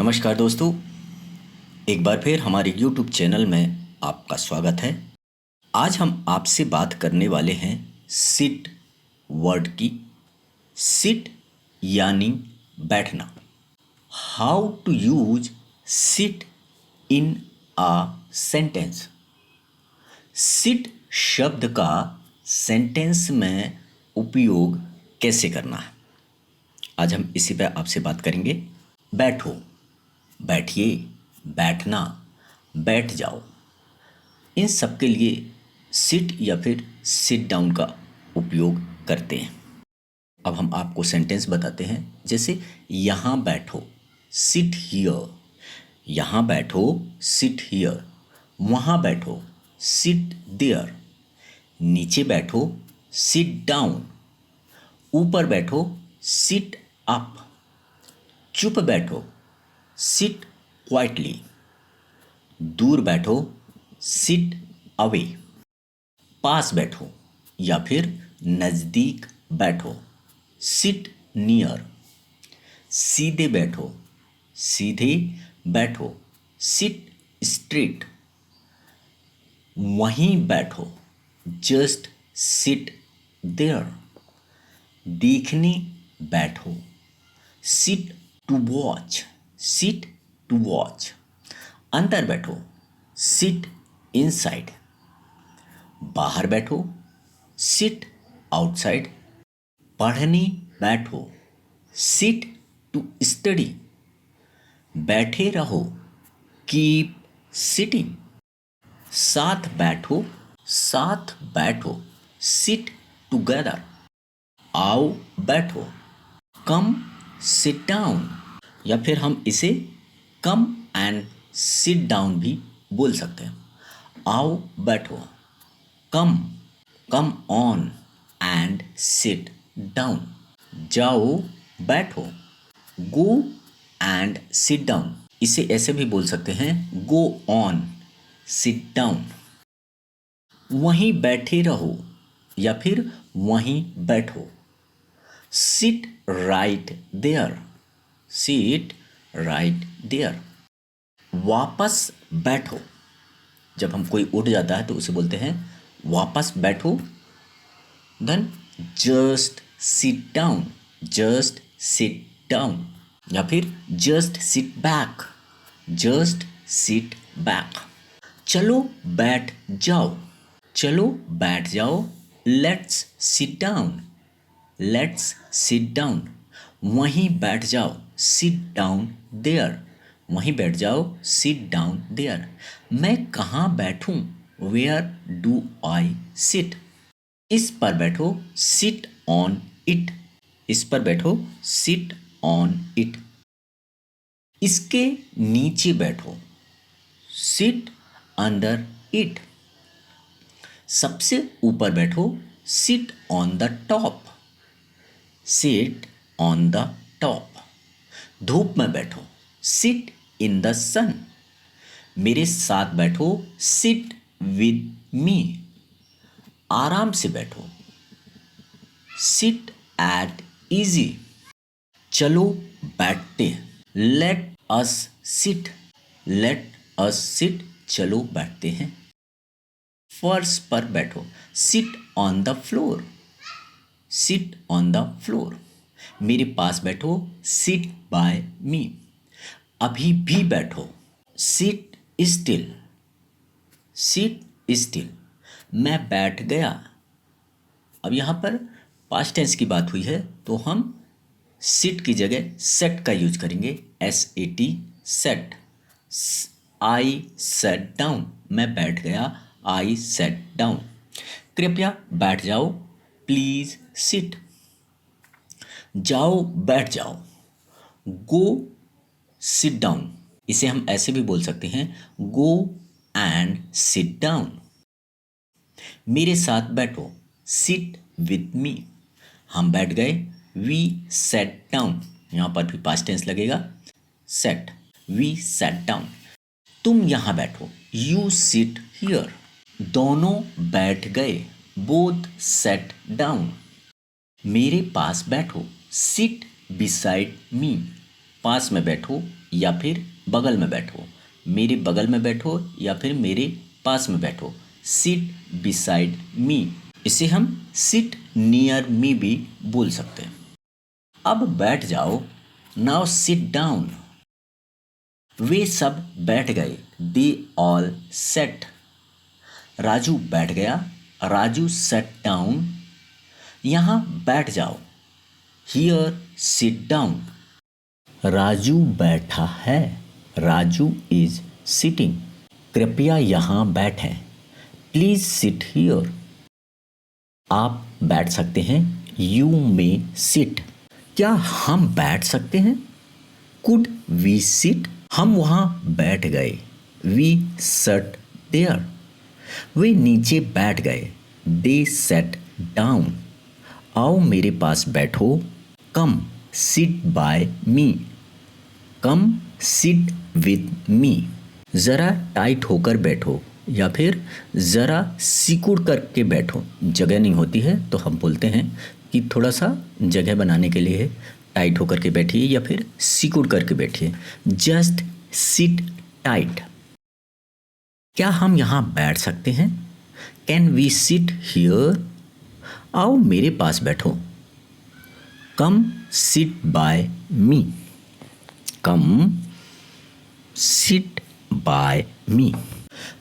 नमस्कार दोस्तों, एक बार फिर हमारे YouTube चैनल में आपका स्वागत है। आज हम आपसे बात करने वाले हैं सिट वर्ड की। सिट यानी बैठना। How to use sit in a sentence. Sit शब्द का सेंटेंस में उपयोग कैसे करना है, आज हम इसी पे आपसे बात करेंगे। बैठो, बैठिए, बैठना, बैठ जाओ, इन सब के लिए सिट या फिर सिट डाउन का उपयोग करते हैं। अब हम आपको सेंटेंस बताते हैं, जैसे यहाँ बैठो, सिट हियर। यहाँ बैठो, सिट हियर। वहाँ बैठो, सिट देयर। नीचे बैठो, सिट डाउन। ऊपर बैठो, सिट अप। चुप बैठो, सिट क्वाइटली। दूर बैठो, सिट अवे। पास बैठो या फिर नज़दीक बैठो, सिट नियर। सीधे बैठो, सीधे बैठो, सिट स्ट्रेट। वहीं बैठो, जस्ट सिट देयर। देखने बैठो, sit to watch, sit to watch. अंदर बैठो, सिट इनसाइड। बाहर बैठो, सिट आउटसाइड। पढ़ने बैठो, सिट टू स्टडी। बैठे रहो, कीप सिटिंग। साथ बैठो, साथ बैठो, सिट टुगेदर। आओ बैठो, कम सिट डाउन। या फिर हम इसे कम एंड सिट डाउन भी बोल सकते हैं। आओ बैठो, come, come on and sit down. जाओ बैठो, गो एंड सिट डाउन। इसे ऐसे भी बोल सकते हैं, गो ऑन सिट डाउन। वहीं बैठे रहो या फिर वहीं बैठो, sit right there, sit right there. वापस बैठो, जब हम कोई उठ जाता है तो उसे बोलते हैं वापस बैठो। Then just sit down, just sit down. या फिर just sit back, just sit back. चलो बैठ जाओ, चलो बैठ जाओ, let's sit down, let's sit down. वहीं बैठ जाओ, सिट डाउन देयर, वहीं बैठ जाओ, सिट डाउन देयर। मैं कहाँ बैठूं, वेयर डू आई सिट। इस पर बैठो, सिट ऑन इट, इस पर बैठो, सिट ऑन इट। इसके नीचे बैठो, सिट अंडर इट। सबसे ऊपर बैठो, sit on the top, sit on the top. धूप में बैठो, सिट इन द सन। मेरे साथ बैठो, सिट विद मी। आराम से बैठो, सिट एट इजी। चलो बैठते हैं, let us sit, let us sit, चलो बैठते हैं। फर्श पर बैठो, sit on the floor, sit on the floor. मेरे पास बैठो, सिट बाय मी। अभी भी बैठो, सिट स्टिल, सिट स्टिल। मैं बैठ गया। अब यहाँ पर पास्ट टेंस की बात हुई है तो हम सिट की जगह सेट का यूज करेंगे, SAT, सेट। आई सेट डाउन, मैं बैठ गया, आई सेट डाउन। कृपया बैठ जाओ, प्लीज सिट। जाओ बैठ जाओ, गो सिट डाउन। इसे हम ऐसे भी बोल सकते हैं, गो एंड सिट डाउन। मेरे साथ बैठो, सिट विद मी। हम बैठ गए, वी सेट डाउन। यहाँ पर भी पास्ट टेंस लगेगा, सेट, वी सेट डाउन। तुम यहाँ बैठो, यू सिट हियर। दोनों बैठ गए, बोथ सेट डाउन। मेरे पास बैठो, सिट बिसाइड मी। पास में बैठो, या फिर बगल में बैठो, मेरे बगल में बैठो या फिर मेरे पास में बैठो। सिट बिसाइड मी, इसे हम सिट नियर मी भी बोल सकते हैं। अब बैठ जाओ, नाउ सिट डाउन। वे सब बैठ गए, दे ऑल सेट। राजू बैठ गया, राजू सेट डाउन। यहाँ बैठ जाओ, हियर सिट डाउन। राजू बैठा है, राजू इज सिटिंग। कृपया यहाँ बैठें, प्लीज सिट हियर। आप बैठ सकते हैं, यू मे सिट। क्या हम बैठ सकते हैं, कुड वी सिट। हम वहाँ बैठ गए, वी सट देयर। वे नीचे बैठ गए, दे सेट डाउन। आओ मेरे पास बैठो, come sit by me. Come sit with me. ज़रा टाइट होकर बैठो या फिर ज़रा सिकुड़ करके बैठो। जगह नहीं होती है तो हम बोलते हैं कि थोड़ा सा जगह बनाने के लिए टाइट होकर के बैठिए या फिर सिकुड़ करके बैठिए। Just sit tight. क्या हम यहाँ बैठ सकते हैं, कैन वी सिट हियर। आओ मेरे पास बैठो, come sit by me. Come sit by me.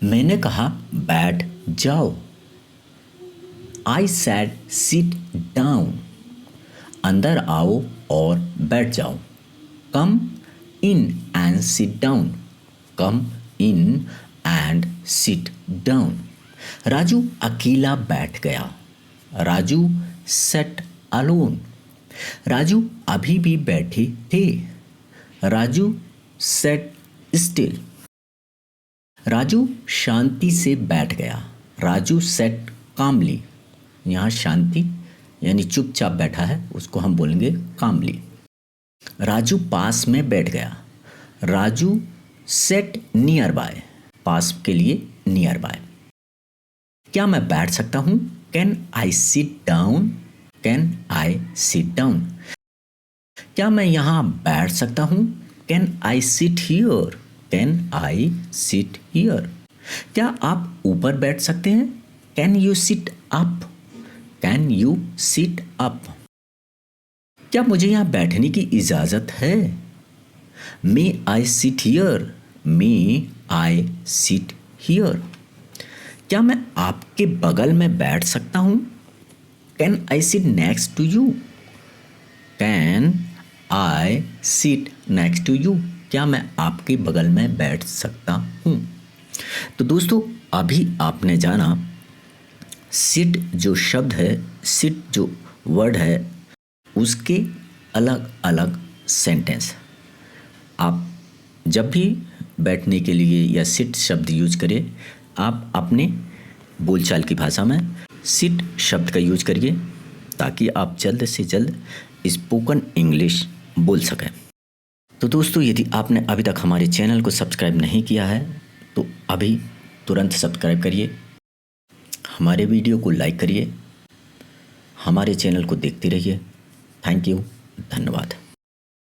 मैंने कहा बैठ जाओ, आई सैड सिट डाउन। अंदर आओ और बैठ जाओ, come in and sit down. Come in and sit down. Raju अकेला बैठ गया, राजू सेट अलोन। राजू अभी भी बैठे थे, राजू सेट स्टिल। राजू शांति से बैठ गया, राजू सेट कामली। यहाँ शांति यानी चुपचाप बैठा है, उसको हम बोलेंगे कामली। राजू पास में बैठ गया, राजू सेट नियर बाय। पास के लिए नियर बाय। क्या मैं बैठ सकता हूँ, can I sit down. Can I sit down. क्या मैं यहाँ बैठ सकता हूँ, can I sit here. Can I sit here. क्या आप ऊपर बैठ सकते हैं, can you sit up. Can you sit up. क्या मुझे यहाँ बैठने की इजाज़त है, may I sit here. May I sit here. क्या मैं आपके बगल में बैठ सकता हूँ, can I sit next to you. Can I sit next to you. क्या मैं आपके बगल में बैठ सकता हूँ। तो दोस्तों अभी आपने जाना सिट जो शब्द है, सिट जो वर्ड है, उसके अलग अलग सेंटेंस। आप जब भी बैठने के लिए या सिट शब्द यूज करें, आप अपने बोलचाल की भाषा में सिट शब्द का यूज करिए ताकि आप जल्द से जल्द स्पोकन इंग्लिश बोल सकें। तो दोस्तों यदि आपने अभी तक हमारे चैनल को सब्सक्राइब नहीं किया है तो अभी तुरंत सब्सक्राइब करिए, हमारे वीडियो को लाइक करिए, हमारे चैनल को देखते रहिए। थैंक यू, धन्यवाद।